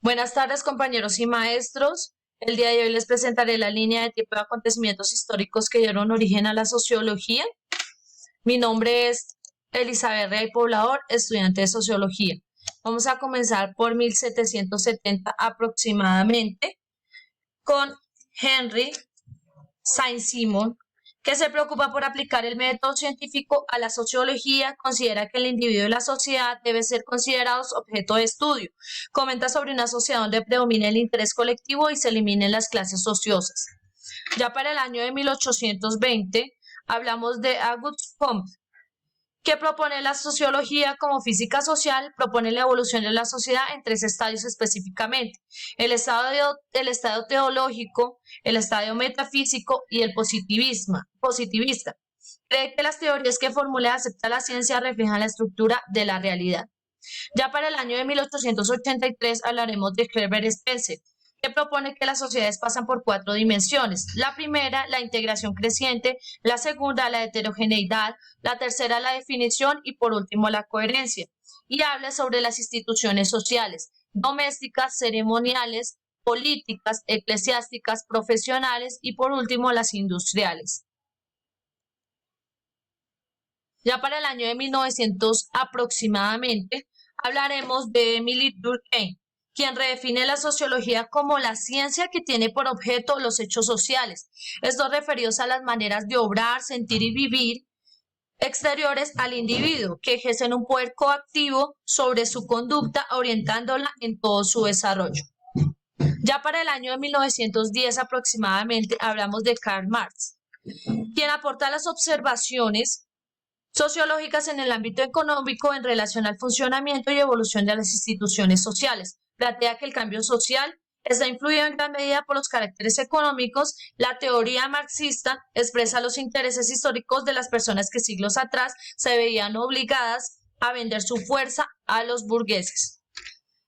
Buenas tardes, compañeros y maestros. El día de hoy les presentaré la línea de tiempo de acontecimientos históricos que dieron origen a la sociología. Mi nombre es Elizabeth Rey Poblador, estudiante de sociología. Vamos a comenzar por 1770 aproximadamente con Henry Saint-Simon, que se preocupa por aplicar el método científico a la sociología. Considera que el individuo y la sociedad deben ser considerados objeto de estudio. Comenta sobre una sociedad donde predomina el interés colectivo y se eliminen las clases ociosas. Ya para el año de 1820 hablamos de Auguste Comte, que propone la sociología como física social. Propone la evolución de la sociedad en tres estadios específicamente: el estado teológico, el estadio metafísico y el positivista. Cree que las teorías que formula y acepta la ciencia reflejan la estructura de la realidad. Ya para el año de 1883 hablaremos de Herbert Spencer, que propone que las sociedades pasan por cuatro dimensiones. La primera, la integración creciente; la segunda, la heterogeneidad; la tercera, la definición; y por último, la coherencia. Y habla sobre las instituciones sociales, domésticas, ceremoniales, políticas, eclesiásticas, profesionales y por último, las industriales. Ya para el año de 1900 aproximadamente hablaremos de Emily Durkheim, quien redefine la sociología como la ciencia que tiene por objeto los hechos sociales, estos referidos a las maneras de obrar, sentir y vivir exteriores al individuo, que ejercen un poder coactivo sobre su conducta, orientándola en todo su desarrollo. Ya para el año de 1910 aproximadamente hablamos de Karl Marx, quien aporta las observaciones sociológicas en el ámbito económico en relación al funcionamiento y evolución de las instituciones sociales. Plantea que el cambio social está influido en gran medida por los caracteres económicos. La teoría marxista expresa los intereses históricos de las personas que siglos atrás se veían obligadas a vender su fuerza a los burgueses.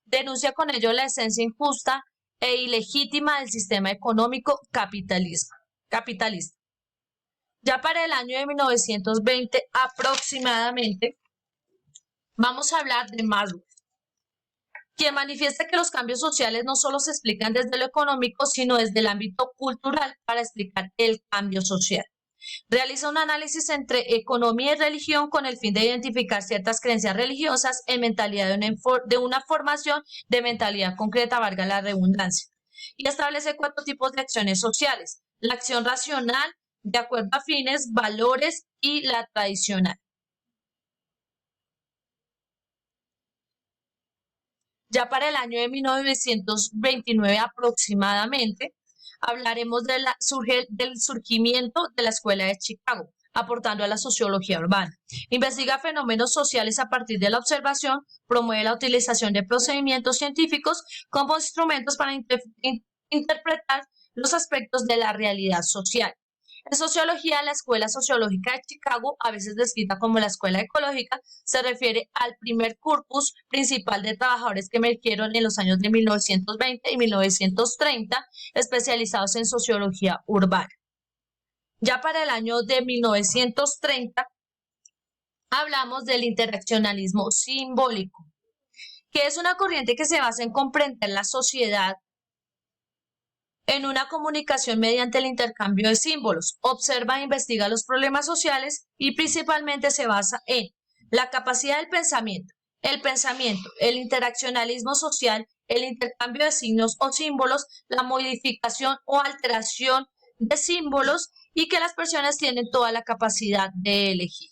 Denuncia con ello la esencia injusta e ilegítima del sistema económico capitalista. Ya para el año de 1920 aproximadamente vamos a hablar de Maslow, quien manifiesta que los cambios sociales no solo se explican desde lo económico, sino desde el ámbito cultural para explicar el cambio social. Realiza un análisis entre economía y religión con el fin de identificar ciertas creencias religiosas en mentalidad de una formación de mentalidad concreta, valga la redundancia. Y establece cuatro tipos de acciones sociales: la acción racional, de acuerdo a fines, valores, y la tradicional. Ya para el año de 1929 aproximadamente hablaremos del surgimiento de la Escuela de Chicago, aportando a la sociología urbana. Investiga fenómenos sociales a partir de la observación, promueve la utilización de procedimientos científicos como instrumentos para interpretar los aspectos de la realidad social. En sociología, la Escuela Sociológica de Chicago, a veces descrita como la Escuela Ecológica, se refiere al primer corpus principal de trabajadores que emergieron en los años de 1920 y 1930, especializados en sociología urbana. Ya para el año de 1930 hablamos del interaccionalismo simbólico, que es una corriente que se basa en comprender la sociedad en una comunicación mediante el intercambio de símbolos. Observa e investiga los problemas sociales y principalmente se basa en la capacidad del pensamiento, el interaccionalismo social, el intercambio de signos o símbolos, la modificación o alteración de símbolos, y que las personas tienen toda la capacidad de elegir.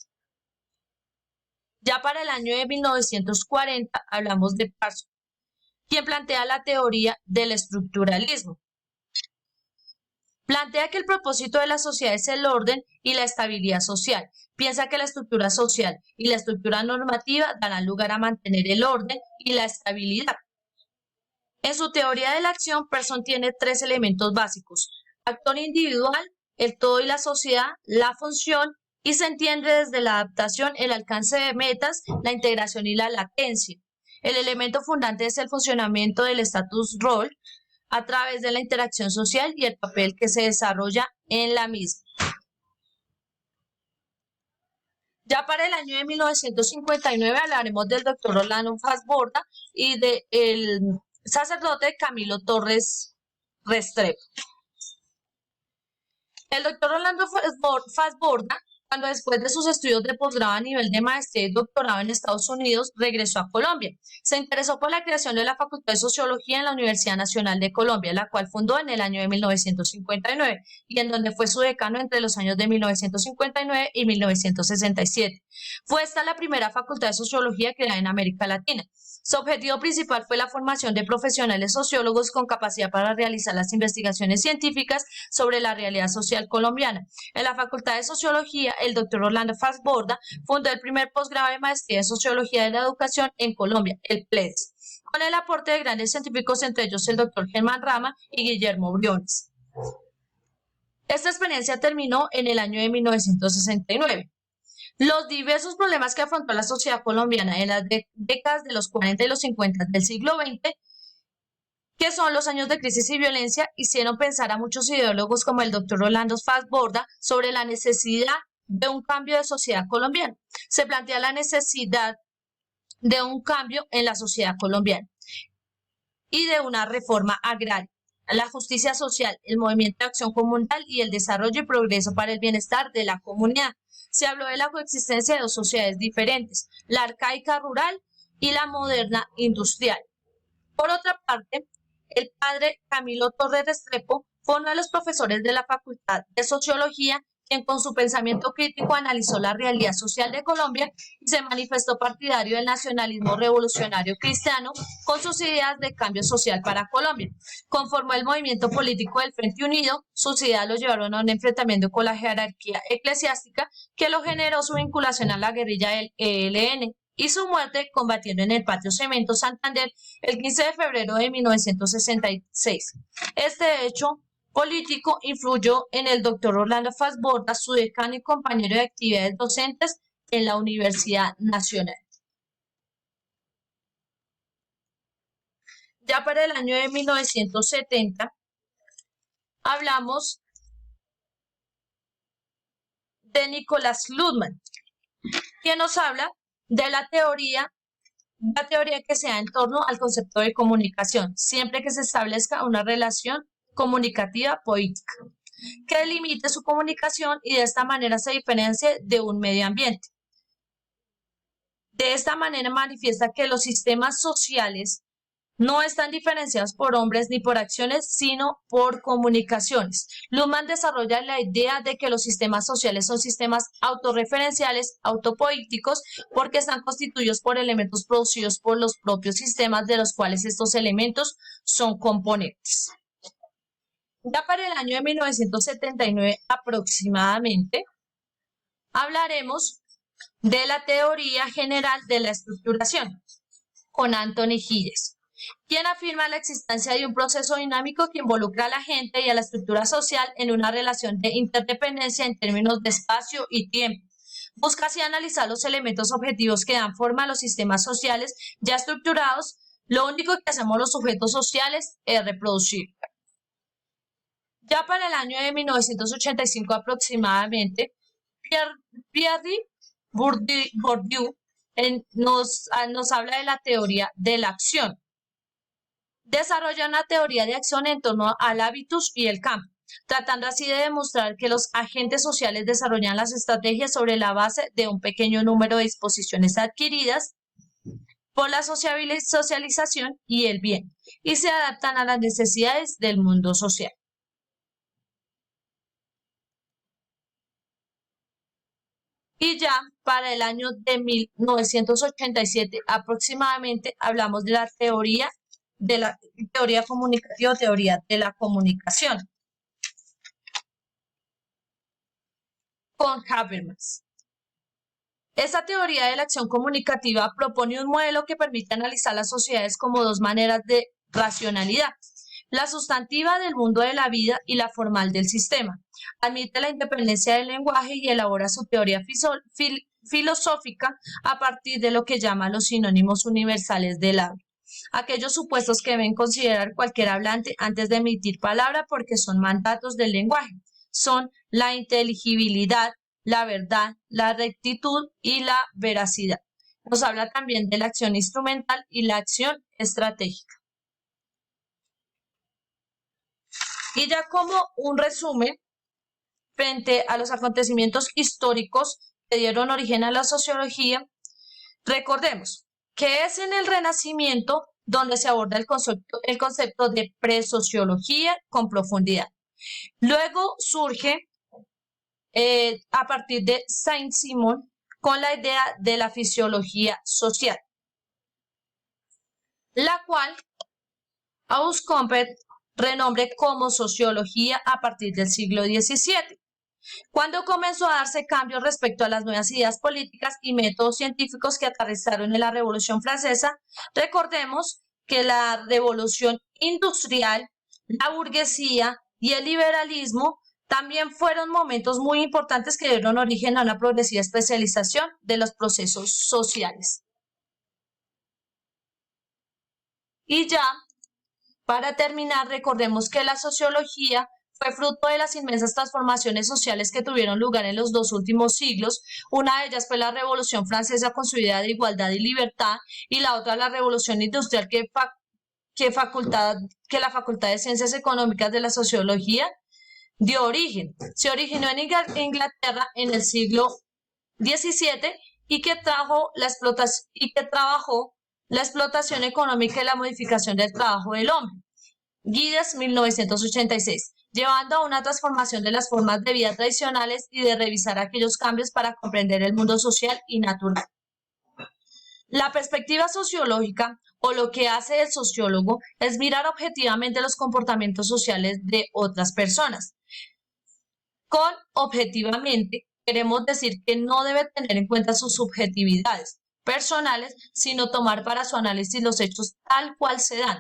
Ya para el año de 1940 hablamos de Parsons, quien plantea la teoría del estructuralismo. Plantea que el propósito de la sociedad es el orden y la estabilidad social. Piensa que la estructura social y la estructura normativa darán lugar a mantener el orden y la estabilidad. En su teoría de la acción, Parsons tiene tres elementos básicos: actor individual, el todo y la sociedad, la función, y se entiende desde la adaptación, el alcance de metas, la integración y la latencia. El elemento fundante es el funcionamiento del status role a través de la interacción social y el papel que se desarrolla en la misma. Ya para el año de 1959 hablaremos del doctor Orlando Fassborda y del sacerdote Camilo Torres Restrepo. El doctor Orlando Fassborda, cuando después de sus estudios de posgrado a nivel de maestría y doctorado en Estados Unidos, regresó a Colombia. Se interesó por la creación de la Facultad de Sociología en la Universidad Nacional de Colombia, la cual fundó en el año de 1959 y en donde fue su decano entre los años de 1959 y 1967. Fue esta la primera Facultad de Sociología creada en América Latina. Su objetivo principal fue la formación de profesionales sociólogos con capacidad para realizar las investigaciones científicas sobre la realidad social colombiana. En la Facultad de Sociología, el doctor Orlando Fassborda fundó el primer posgrado de maestría en Sociología de la Educación en Colombia, el PLEDES, con el aporte de grandes científicos, entre ellos el doctor Germán Rama y Guillermo Briones. Esta experiencia terminó en el año de 1969. Los diversos problemas que afrontó la sociedad colombiana en las décadas de los 40 y los 50 del siglo XX, que son los años de crisis y violencia, hicieron pensar a muchos ideólogos como el doctor Orlando Fassborda sobre la necesidad de un cambio de sociedad colombiana. Se plantea la necesidad de un cambio en la sociedad colombiana y de una reforma agraria, la justicia social, el movimiento de acción comunal y el desarrollo y progreso para el bienestar de la comunidad. Se habló de la coexistencia de dos sociedades diferentes, la arcaica rural y la moderna industrial. Por otra parte, el padre Camilo Torres Restrepo fue uno de los profesores de la Facultad de Sociología, quien con su pensamiento crítico analizó la realidad social de Colombia y se manifestó partidario del nacionalismo revolucionario cristiano con sus ideas de cambio social para Colombia. Conformó el movimiento político del Frente Unido, sus ideas lo llevaron a un enfrentamiento con la jerarquía eclesiástica que lo generó su vinculación a la guerrilla del ELN y su muerte combatiendo en el Patio Cemento Santander el 15 de febrero de 1966. Este hecho político influyó en el doctor Orlando Fassborda, su decano y compañero de actividades docentes en la Universidad Nacional. Ya para el año de 1970 hablamos de Nicolás Ludman, quien nos habla de la teoría que se da en torno al concepto de comunicación, siempre que se establezca una relación comunicativa política, que delimite su comunicación y de esta manera se diferencie de un medio ambiente. De esta manera manifiesta que los sistemas sociales no están diferenciados por hombres ni por acciones, sino por comunicaciones. Luhmann desarrolla la idea de que los sistemas sociales son sistemas autorreferenciales, autopoíticos, porque están constituidos por elementos producidos por los propios sistemas de los cuales estos elementos son componentes. Ya para el año de 1979 aproximadamente, hablaremos de la teoría general de la estructuración con Anthony Giddens, quien afirma la existencia de un proceso dinámico que involucra a la gente y a la estructura social en una relación de interdependencia en términos de espacio y tiempo. Busca así analizar los elementos objetivos que dan forma a los sistemas sociales ya estructurados. Lo único que hacemos los sujetos sociales es reproducir. Ya para el año de 1985 aproximadamente, Pierre Bourdieu nos habla de la teoría de la acción. Desarrolla una teoría de acción en torno al hábitus y el campo, tratando así de demostrar que los agentes sociales desarrollan las estrategias sobre la base de un pequeño número de disposiciones adquiridas por la socialización y el bien, y se adaptan a las necesidades del mundo social. Y ya para el año de 1987 aproximadamente hablamos de la teoría comunicativa o teoría de la comunicación con Habermas. Esta teoría de la acción comunicativa propone un modelo que permite analizar las sociedades como dos maneras de racionalidad, la sustantiva del mundo de la vida y la formal del sistema. Admite la independencia del lenguaje y elabora su teoría filosófica a partir de lo que llama los sinónimos universales del habla. Aquellos supuestos que deben considerar cualquier hablante antes de emitir palabra porque son mandatos del lenguaje. Son la inteligibilidad, la verdad, la rectitud y la veracidad. Nos habla también de la acción instrumental y la acción estratégica. Y ya como un resumen, frente a los acontecimientos históricos que dieron origen a la sociología, recordemos que es en el Renacimiento donde se aborda el concepto de presociología con profundidad. Luego surge a partir de Saint-Simon con la idea de la fisiología social, la cual Auguste Comte renombre como sociología a partir del siglo XVII, cuando comenzó a darse cambios respecto a las nuevas ideas políticas y métodos científicos que aterrizaron en la Revolución Francesa. Recordemos que la revolución industrial, la burguesía y el liberalismo también fueron momentos muy importantes que dieron origen a una progresiva especialización de los procesos sociales. Y ya, para terminar, recordemos que la sociología fue fruto de las inmensas transformaciones sociales que tuvieron lugar en los 2 últimos siglos. Una de ellas fue la Revolución Francesa con su idea de igualdad y libertad, y la otra la Revolución Industrial que la Facultad de Ciencias Económicas de la Sociología dio origen. Se originó en Inglaterra en el siglo XVII y que trabajó la explotación económica y la modificación del trabajo del hombre. Giddens, 1986, llevando a una transformación de las formas de vida tradicionales y de revisar aquellos cambios para comprender el mundo social y natural. La perspectiva sociológica, o lo que hace el sociólogo, es mirar objetivamente los comportamientos sociales de otras personas. Con objetivamente queremos decir que no debe tener en cuenta sus subjetividades personales, sino tomar para su análisis los hechos tal cual se dan.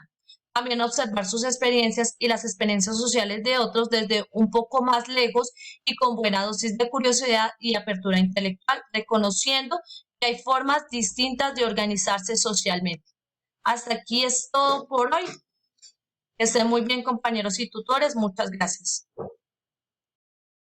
También observar sus experiencias y las experiencias sociales de otros desde un poco más lejos y con buena dosis de curiosidad y apertura intelectual, reconociendo que hay formas distintas de organizarse socialmente. Hasta aquí es todo por hoy. Que estén muy bien, compañeros y tutores. Muchas gracias.